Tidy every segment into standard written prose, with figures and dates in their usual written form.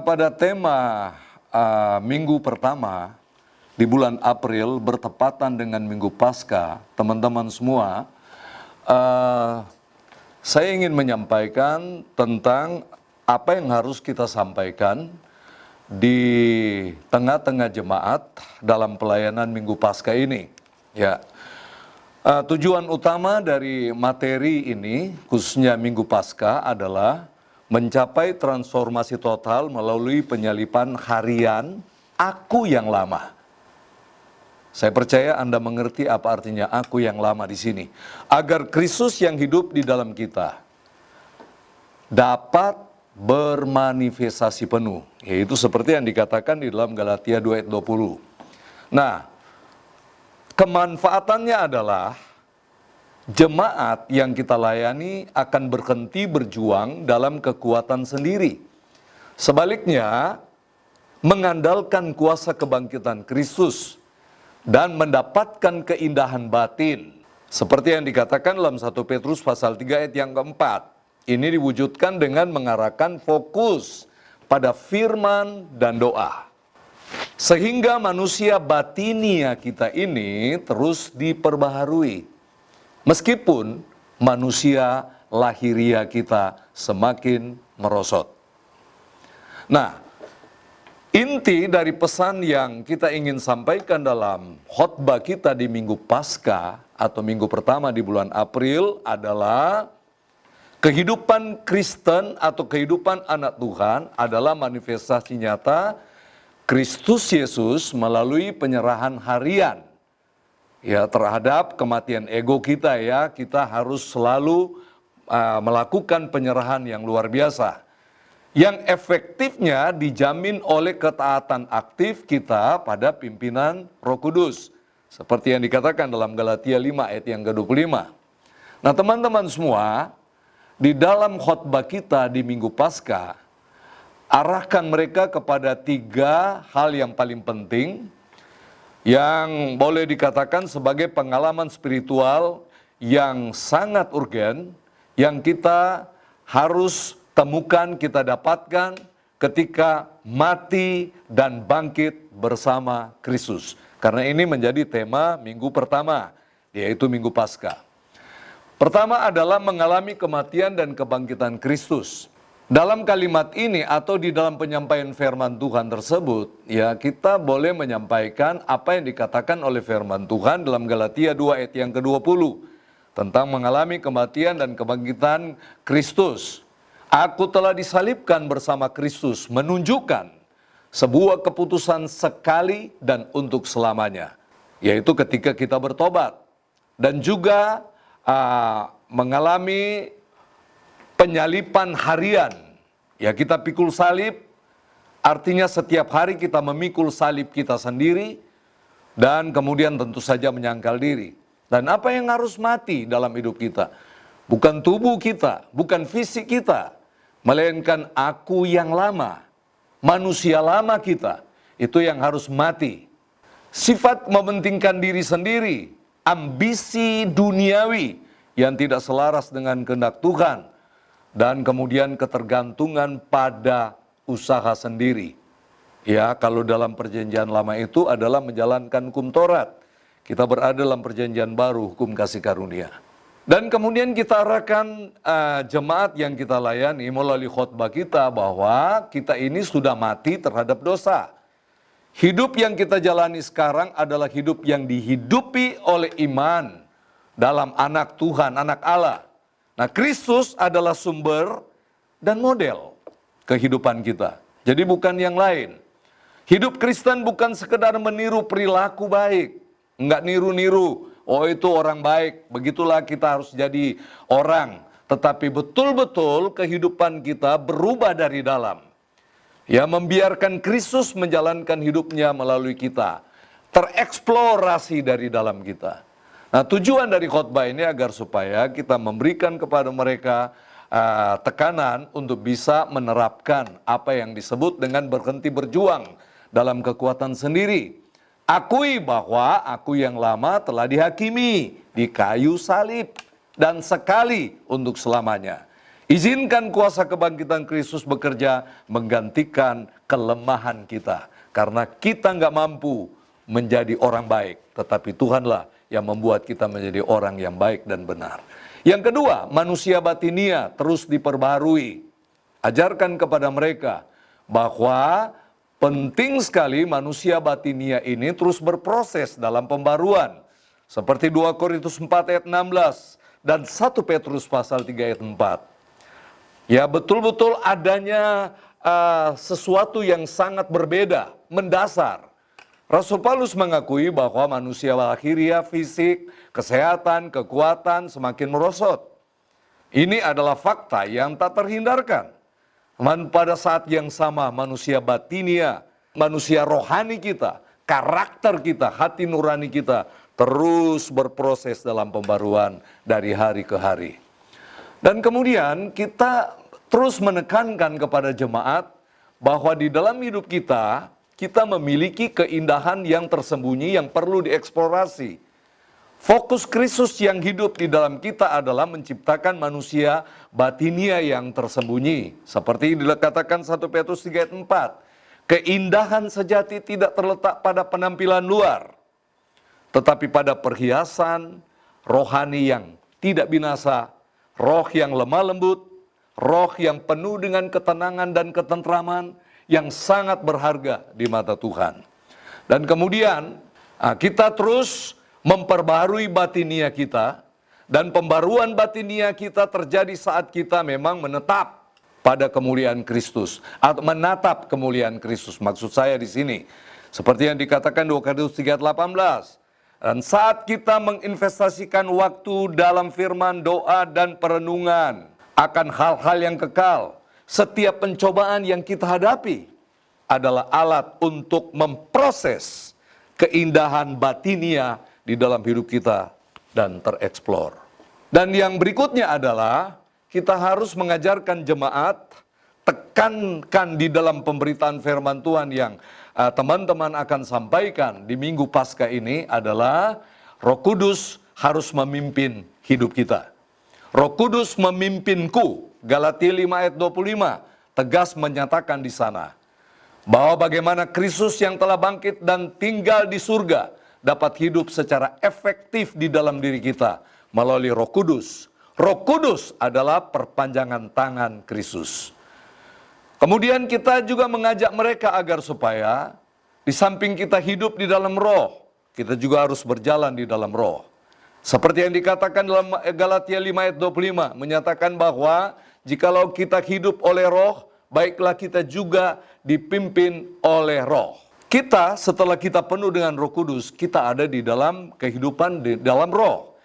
pada tema minggu pertama di bulan April bertepatan dengan Minggu Paskah, teman-teman semua, saya ingin menyampaikan tentang apa yang harus kita sampaikan di tengah-tengah jemaat dalam pelayanan Minggu Paskah ini. Ya, tujuan utama dari materi ini, khususnya Minggu Paskah, adalah mencapai transformasi total melalui penyalipan harian Aku yang Lama. Saya percaya Anda mengerti apa artinya aku yang lama di sini. Agar Kristus yang hidup di dalam kita dapat bermanifestasi penuh. Yaitu seperti yang dikatakan di dalam Galatia 2 ayat 20. Nah, kemanfaatannya adalah jemaat yang kita layani akan berhenti berjuang dalam kekuatan sendiri. Sebaliknya, mengandalkan kuasa kebangkitan Kristus dan mendapatkan keindahan batin. Seperti yang dikatakan dalam 1 Petrus pasal 3 ayat yang keempat. Ini diwujudkan dengan mengarahkan fokus pada firman dan doa. Sehingga manusia batinia kita ini terus diperbaharui. Meskipun manusia lahiria kita semakin merosot. Nah, inti dari pesan yang kita ingin sampaikan dalam khotbah kita di Minggu Paskah atau minggu pertama di bulan April adalah kehidupan Kristen atau kehidupan anak Tuhan adalah manifestasi nyata Kristus Yesus melalui penyerahan harian ya terhadap kematian ego kita ya. Kita harus selalu melakukan penyerahan yang luar biasa. Yang efektifnya dijamin oleh ketaatan aktif kita pada pimpinan Roh Kudus. Seperti yang dikatakan dalam Galatia 5 ayat yang ke-25. Nah teman-teman semua, di dalam khotbah kita di Minggu Paskah, arahkan mereka kepada 3 hal yang paling penting, yang boleh dikatakan sebagai pengalaman spiritual yang sangat urgen, yang kita harus temukan, kita dapatkan ketika mati dan bangkit bersama Kristus. Karena ini menjadi tema minggu pertama, yaitu Minggu Paskah. Pertama adalah mengalami kematian dan kebangkitan Kristus. Dalam kalimat ini atau di dalam penyampaian firman Tuhan tersebut, ya kita boleh menyampaikan apa yang dikatakan oleh firman Tuhan dalam Galatia 2 ayat yang ke-20. Tentang mengalami kematian dan kebangkitan Kristus. Aku telah disalibkan bersama Kristus, menunjukkan sebuah keputusan sekali dan untuk selamanya. Yaitu ketika kita bertobat. Dan juga mengalami penyalipan harian. Ya kita pikul salib, artinya setiap hari kita memikul salib kita sendiri. Dan kemudian tentu saja menyangkal diri. Dan apa yang harus mati dalam hidup kita? Bukan tubuh kita, bukan fisik kita. Melainkan aku yang lama, manusia lama kita, itu yang harus mati. Sifat mementingkan diri sendiri, ambisi duniawi yang tidak selaras dengan kehendak Tuhan, dan kemudian ketergantungan pada usaha sendiri. Ya, kalau dalam perjanjian lama itu adalah menjalankan hukum Taurat. Kita berada dalam perjanjian baru, hukum kasih karunia. Dan kemudian kita arahkan jemaat yang kita layani melalui khotbah kita bahwa kita ini sudah mati terhadap dosa. Hidup yang kita jalani sekarang adalah hidup yang dihidupi oleh iman dalam anak Tuhan, anak Allah. Nah, Kristus adalah sumber dan model kehidupan kita. Jadi bukan yang lain. Hidup Kristen bukan sekedar meniru perilaku baik. Enggak niru-niru. Oh itu orang baik, begitulah kita harus jadi orang. Tetapi betul-betul kehidupan kita berubah dari dalam. Ya, membiarkan Kristus menjalankan hidupnya melalui kita. Tereksplorasi dari dalam kita. Nah tujuan dari khotbah ini agar supaya kita memberikan kepada mereka tekanan untuk bisa menerapkan apa yang disebut dengan berhenti berjuang dalam kekuatan sendiri. Akui bahwa aku yang lama telah dihakimi di kayu salib dan sekali untuk selamanya. Izinkan kuasa kebangkitan Kristus bekerja menggantikan kelemahan kita. Karena kita nggak mampu menjadi orang baik, tetapi Tuhanlah yang membuat kita menjadi orang yang baik dan benar. Yang kedua, manusia batinia terus diperbarui. Ajarkan kepada mereka bahwa penting sekali manusia batinia ini terus berproses dalam pembaruan. Seperti 2 Korintus 4 ayat 16 dan 1 Petrus pasal 3 ayat 4. Ya, betul-betul adanya sesuatu yang sangat berbeda, mendasar. Rasul Paulus mengakui bahwa manusia lahiriah, fisik, kesehatan, kekuatan semakin merosot. Ini adalah fakta yang tak terhindarkan. Dan pada saat yang sama manusia batinia, manusia rohani kita, karakter kita, hati nurani kita terus berproses dalam pembaruan dari hari ke hari. Dan kemudian kita terus menekankan kepada jemaat bahwa di dalam hidup kita, kita memiliki keindahan yang tersembunyi yang perlu dieksplorasi. Fokus Kristus yang hidup di dalam kita adalah menciptakan manusia batinia yang tersembunyi. Seperti dikatakan 1 Petrus 3 ayat 4. Keindahan sejati tidak terletak pada penampilan luar, tetapi pada perhiasan rohani yang tidak binasa, roh yang lemah lembut, roh yang penuh dengan ketenangan dan ketentraman yang sangat berharga di mata Tuhan. Dan kemudian kita terus memperbarui batinia kita, dan pembaruan batinia kita terjadi saat kita memang menetap pada kemuliaan Kristus atau menatap kemuliaan Kristus. Maksud saya di sini seperti yang dikatakan 2 Korintus 3:18. Dan saat kita menginvestasikan waktu dalam firman, doa, dan perenungan akan hal-hal yang kekal, setiap pencobaan yang kita hadapi adalah alat untuk memproses keindahan batinia di dalam hidup kita dan tereksplor. Dan yang berikutnya adalah kita harus mengajarkan jemaat, tekankan di dalam pemberitaan firman Tuhan yang teman-teman akan sampaikan di Minggu Paskah ini adalah Roh Kudus harus memimpin hidup kita. Roh Kudus memimpinku, Galatia 5 ayat 25, tegas menyatakan di sana bahwa bagaimana Kristus yang telah bangkit dan tinggal di surga dapat hidup secara efektif di dalam diri kita melalui Roh Kudus. Roh Kudus adalah perpanjangan tangan Kristus. Kemudian kita juga mengajak mereka agar supaya di samping kita hidup di dalam roh, kita juga harus berjalan di dalam roh. Seperti yang dikatakan dalam Galatia 5 ayat 25, menyatakan bahwa jikalau kita hidup oleh roh, baiklah kita juga dipimpin oleh roh. Kita setelah kita penuh dengan Roh Kudus, kita ada di dalam kehidupan di dalam roh.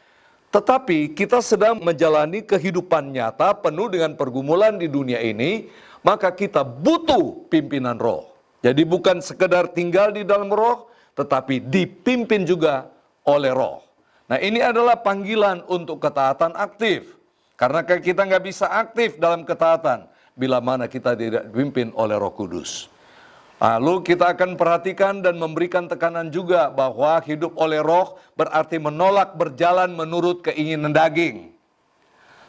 Tetapi kita sedang menjalani kehidupan nyata penuh dengan pergumulan di dunia ini, maka kita butuh pimpinan roh. Jadi bukan sekedar tinggal di dalam roh, tetapi dipimpin juga oleh roh. Nah, ini adalah panggilan untuk ketaatan aktif. Karena kita nggak bisa aktif dalam ketaatan bila mana kita tidak dipimpin oleh Roh Kudus. Lalu kita akan perhatikan dan memberikan tekanan juga bahwa hidup oleh roh berarti menolak berjalan menurut keinginan daging.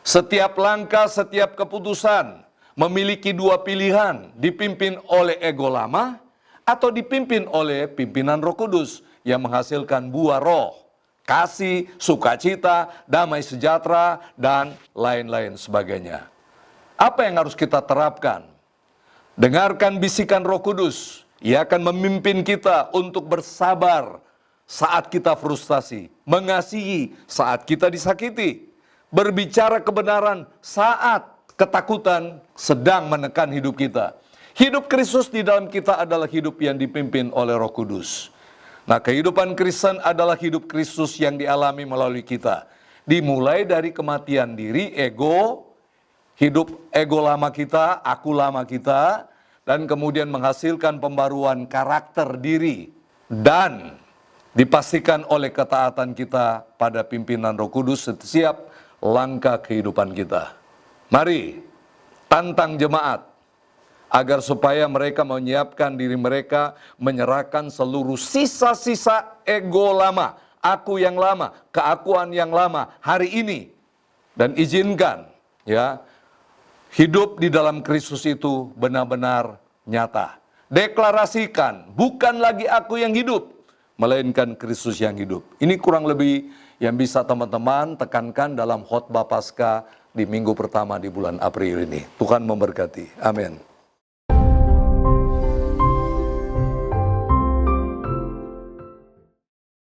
Setiap langkah, setiap keputusan memiliki dua pilihan, dipimpin oleh ego lama atau dipimpin oleh pimpinan Roh Kudus yang menghasilkan buah roh, kasih, sukacita, damai sejahtera, dan lain-lain sebagainya. Apa yang harus kita terapkan? Dengarkan bisikan Roh Kudus. Ia akan memimpin kita untuk bersabar saat kita frustasi, mengasihi saat kita disakiti, berbicara kebenaran saat ketakutan sedang menekan hidup kita. Hidup Kristus di dalam kita adalah hidup yang dipimpin oleh Roh Kudus. Nah, kehidupan Kristen adalah hidup Kristus yang dialami melalui kita. Dimulai dari kematian diri, ego, hidup ego lama kita, aku lama kita, dan kemudian menghasilkan pembaruan karakter diri, dan dipastikan oleh ketaatan kita pada pimpinan Roh Kudus setiap langkah kehidupan kita. Mari tantang jemaat agar supaya mereka menyiapkan diri mereka, menyerahkan seluruh sisa-sisa ego lama, aku yang lama, keakuan yang lama hari ini, dan izinkan ya Hidup di dalam Kristus itu benar-benar nyata. Deklarasikan, bukan lagi aku yang hidup, melainkan Kristus yang hidup. Ini kurang lebih yang bisa teman-teman tekankan dalam khotbah Paskah di minggu pertama di bulan April ini. Tuhan memberkati. Amin.